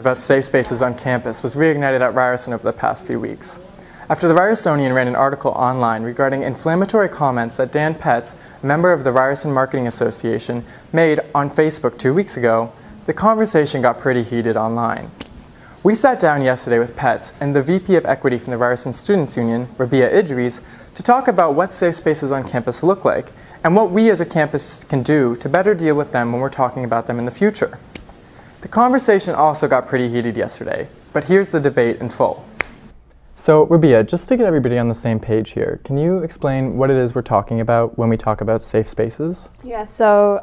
About safe spaces on campus was reignited at Ryerson over the past few weeks. After the Ryersonian ran an article online regarding inflammatory comments that Dan Petz, a member of the Ryerson Marketing Association, made on Facebook 2 weeks ago, the conversation got pretty heated online. We sat down yesterday with Petz and the VP of Equity from the Ryerson Students' Union, Rabia Idris, to talk about what safe spaces on campus look like and what we as a campus can do to better deal with them when we're talking about them in the future. The conversation also got pretty heated yesterday, but here's the debate in full. So, Rabia, just to get everybody on the same page here, can you explain what it is we're talking about when we talk about safe spaces? Yeah, so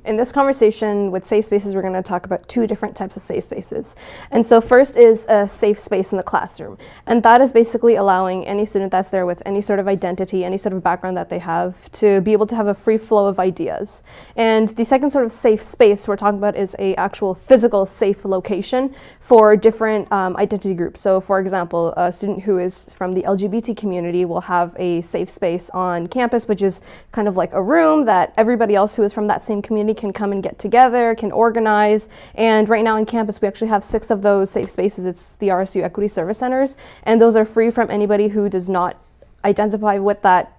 in this conversation with safe spaces, we're going to talk about two different types of safe spaces. And so first is a safe space in the classroom. And that is basically allowing any student that's there with any sort of identity, any sort of background that they have, to be able to have a free flow of ideas. And the second sort of safe space we're talking about is a actual physical safe location for different identity groups. So for example, a student who is from the LGBT community will have a safe space on campus, which is kind of like a room that everybody else who is from that same community can come and get together, can organize. And right now on campus, we actually have 6 of those safe spaces. It's the RSU Equity Service Centers, and those are free from anybody who does not identify with that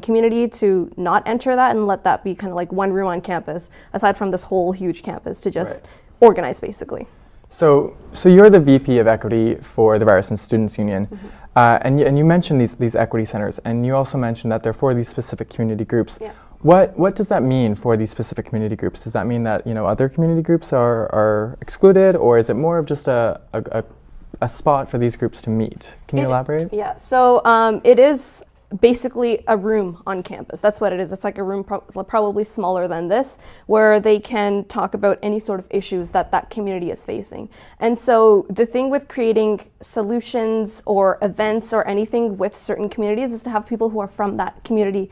community to not enter that, and let that be kind of like one room on campus, aside from this whole huge campus, to just organize basically. So you're the VP of Equity for the Ryerson Students' Union, and you mentioned these equity centers, and you also mentioned that they're for these specific community groups. Yeah. What does that mean for these specific community groups? Does that mean that other community groups are excluded, or is it more of just a spot for these groups to meet? Can you elaborate? Yeah. So it is basically a room on campus. That's what it is. It's like a room probably smaller than this, where they can talk about any sort of issues that that community is facing. And so the thing with creating solutions or events or anything with certain communities is to have people who are from that community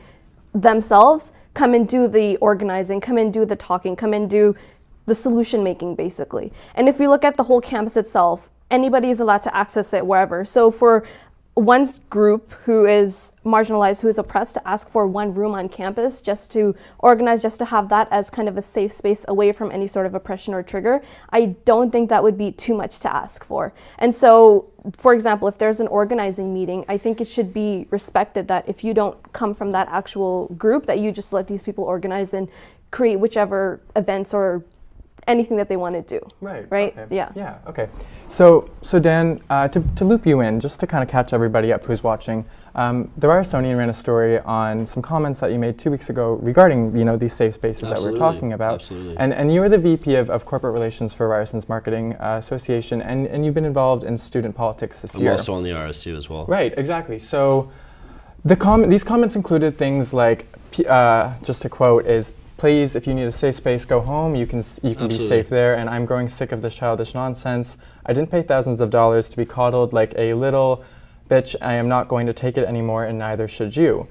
themselves come and do the organizing, come and do the talking, come and do the solution making basically. And if we look at the whole campus itself, anybody is allowed to access it wherever. So for one group who is marginalized, who is oppressed, to ask for one room on campus just to organize, just to have that as kind of a safe space away from any sort of oppression or trigger, I don't think that would be too much to ask for. And so, for example, if there's an organizing meeting, I think it should be respected that if you don't come from that actual group, that you just let these people organize and create whichever events or anything that they want to do. Right. Right? Okay. Yeah. Yeah. Okay. So Dan, to loop you in, just to kind of catch everybody up who's watching, the Ryersonian ran a story on some comments that you made 2 weeks ago regarding these safe spaces that we're talking about. Absolutely. And you were the VP of Corporate Relations for Ryerson's Marketing Association, and you've been involved in student politics this year. I'm also on the RSU as well. Right. Exactly. So these comments included things like, just to quote, is, "Please, if you need a safe space, go home. You can be safe there. And I'm growing sick of this childish nonsense. I didn't pay thousands of dollars to be coddled like a little bitch. I am not going to take it anymore, and neither should you."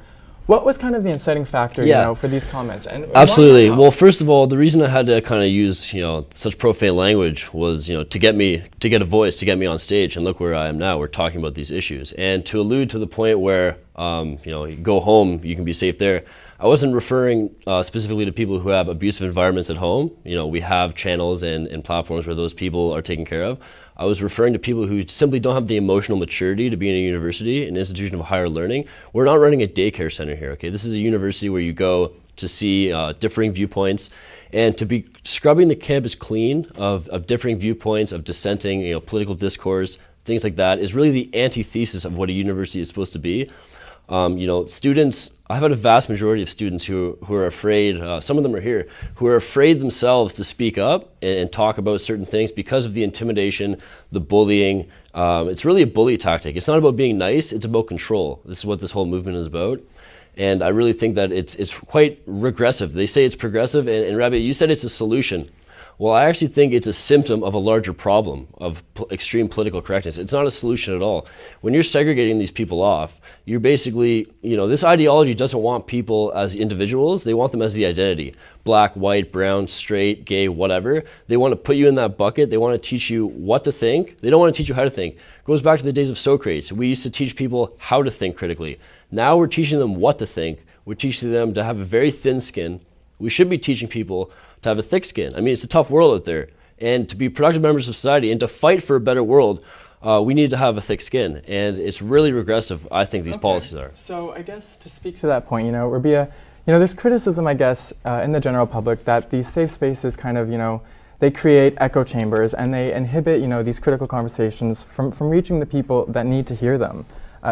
What was kind of the inciting factor, for these comments? And absolutely. Well, first of all, the reason I had to kind of use, such profane language was, to get a voice, to get me on stage. And look where I am now. We're talking about these issues, and to allude to the point where, you go home, you can be safe there. I wasn't referring specifically to people who have abusive environments at home. We have channels and platforms where those people are taken care of. I was referring to people who simply don't have the emotional maturity to be in a university, an institution of higher learning. We're not running a daycare center here, okay? This is a university where you go to see differing viewpoints, and to be scrubbing the campus clean of differing viewpoints, of dissenting, political discourse, things like that, is really the antithesis of what a university is supposed to be. Students, I've had a vast majority of students who are afraid, some of them are here, who are afraid themselves to speak up and talk about certain things because of the intimidation, the bullying. It's really a bully tactic. It's not about being nice, it's about control. This is what this whole movement is about. And I really think that it's quite regressive. They say it's progressive, and Rabbi, you said it's a solution. Well, I actually think it's a symptom of a larger problem of extreme political correctness. It's not a solution at all. When you're segregating these people off, you're basically, this ideology doesn't want people as individuals. They want them as the identity. Black, white, brown, straight, gay, whatever. They want to put you in that bucket. They want to teach you what to think. They don't want to teach you how to think. It goes back to the days of Socrates. We used to teach people how to think critically. Now we're teaching them what to think. We're teaching them to have a very thin skin. We should be teaching people to have a thick skin. I mean, it's a tough world out there. And to be productive members of society and to fight for a better world, we need to have a thick skin. And it's really regressive, I think, these policies are. So I guess to speak to that point, Rabia, there's criticism, I guess, in the general public that these safe spaces kind of, they create echo chambers and they inhibit, these critical conversations from reaching the people that need to hear them.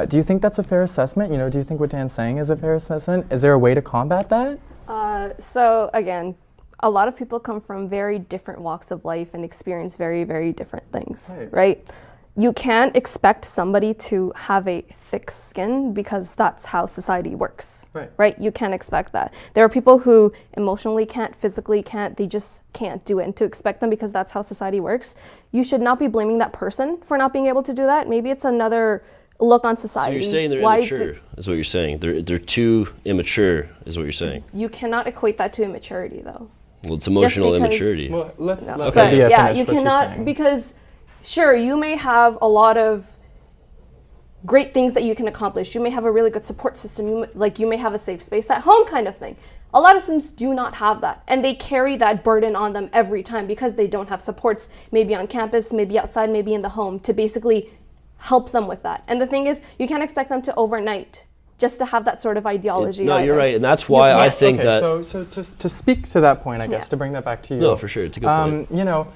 Do you think that's a fair assessment? Do you think what Dan's saying is a fair assessment? Is there a way to combat that? So again, a lot of people come from very different walks of life and experience very, very different things, right? You can't expect somebody to have a thick skin because that's how society works, right? You can't expect that. There are people who emotionally can't, physically can't, they just can't do it. And to expect them because that's how society works, you should not be blaming that person for not being able to do that. Maybe it's another look on society. So you're saying they're immature, is what you're saying. They're too immature, is what you're saying. You cannot equate that to immaturity, though. Well, it's emotional immaturity. Well, let's you cannot, because sure, you may have a lot of great things that you can accomplish. You may have a really good support system. You may have a safe space at home kind of thing. A lot of students do not have that, and they carry that burden on them every time because they don't have supports, maybe on campus, maybe outside, maybe in the home, to basically help them with that. And the thing is, you can't expect them to overnight just to have that sort of ideology. No, you're right, and that's why I think that... So to speak to that point, I guess, to bring that back to you. No, for sure, it's a good point.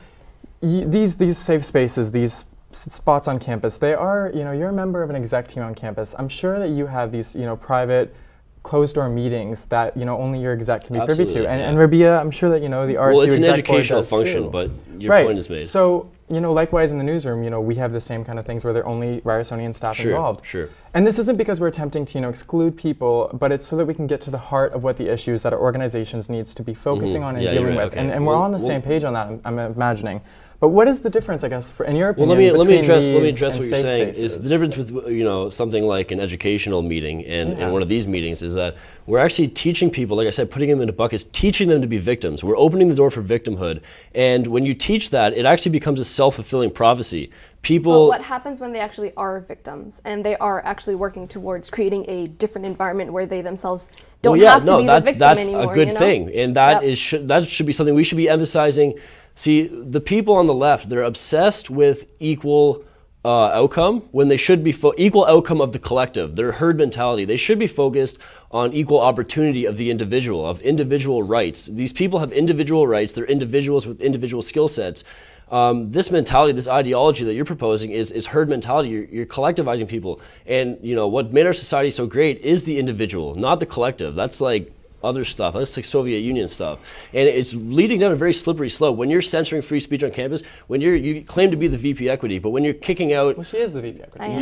These safe spaces, these spots on campus, they are, you're a member of an exec team on campus. I'm sure that you have these, private, closed-door meetings that, only your exec can be privy to. And Rabia, I'm sure that, the RSU well, it's an exec board educational does function, too. but your point is made. So, likewise in the newsroom, we have the same kind of things where there are only Ryersonian staff involved. Sure. And this isn't because we're attempting to, exclude people, but it's so that we can get to the heart of what the issues that our organizations needs to be focusing on and dealing with. Okay. And we're all on the same page on that, I'm imagining. But what is the difference, I guess, in your opinion? Well, let me address what you're saying. Is the difference with something like an educational meeting and one of these meetings is that we're actually teaching people, like I said, putting them into buckets, teaching them to be victims. We're opening the door for victimhood, and when you teach that, it actually becomes a self-fulfilling prophecy. But what happens when they actually are victims and they are actually working towards creating a different environment where they themselves don't have to be the victim anymore? That's a good thing, and that should be something we should be emphasizing. See, the people on the left, they're obsessed with equal outcome when they should be equal outcome of the collective, their herd mentality. They should be focused on equal opportunity of the individual, of individual rights. These people have individual rights. They're individuals with individual skill sets. This mentality, this ideology that you're proposing is herd mentality. You're collectivizing people. And what made our society so great is the individual, not the collective. That's like other stuff. That's like Soviet Union stuff. And it's leading down a very slippery slope. When you're censoring free speech on campus, when you claim to be the VP Equity, but when you're kicking out... Well, she is the VP Equity.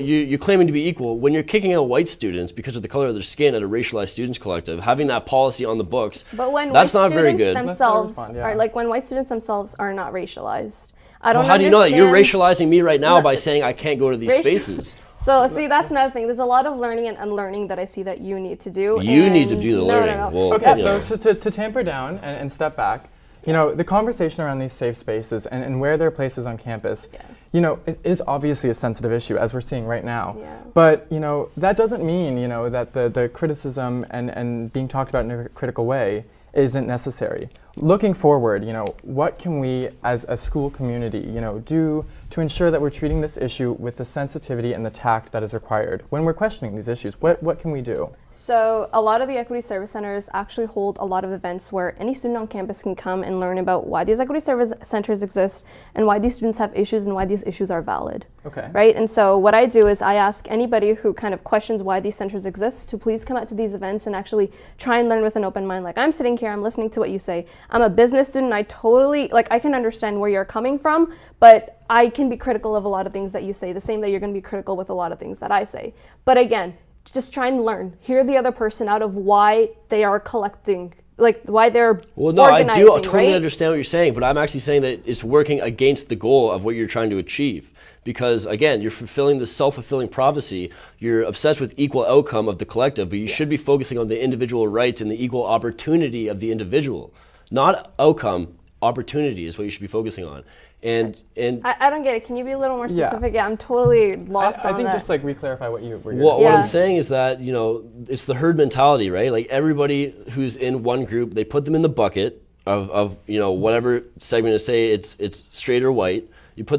You're claiming to be equal. When you're kicking out white students because of the color of their skin at a racialized students collective, having that policy on the books, but when that's not very good. When white students themselves are not racialized, I don't how do you know that? You're racializing me right now by saying I can't go to these spaces. So see, that's another thing. There's a lot of learning and unlearning that I see that you need to do. You need to do the learning. No. Well, okay, so to tamper down and step back, the conversation around these safe spaces and where they're places on campus, it is obviously a sensitive issue, as we're seeing right now. Yeah. But, that doesn't mean, that the criticism and being talked about in a critical way isn't necessary. Looking forward, what can we as a school community, do to ensure that we're treating this issue with the sensitivity and the tact that is required when we're questioning these issues? What can we do? So a lot of the equity service centers actually hold a lot of events where any student on campus can come and learn about why these equity service centers exist and why these students have issues and why these issues are valid. Okay. Right? And so what I do is I ask anybody who kind of questions why these centers exist to please come out to these events and actually try and learn with an open mind. Like, I'm sitting here, I'm listening to what you say. I'm a business student, I totally, I can understand where you're coming from, but I can be critical of a lot of things that you say, the same that you're going to be critical with a lot of things that I say. But again, just try and learn. Hear the other person out of why they are collecting, why they're organizing, I do totally understand what you're saying, but I'm actually saying that it's working against the goal of what you're trying to achieve. Because again, you're fulfilling the self-fulfilling prophecy. You're obsessed with equal outcome of the collective, but you should be focusing on the individual rights and the equal opportunity of the individual. Not outcome, opportunity is what you should be focusing on. And I don't get it. Can you be a little more specific? Yeah, I'm totally lost on that. I think just re-clarify what you're what I'm saying is that, it's the herd mentality, right? Like, everybody who's in one group, they put them in the bucket, of you know, whatever segment is, say it's straight or white. You put them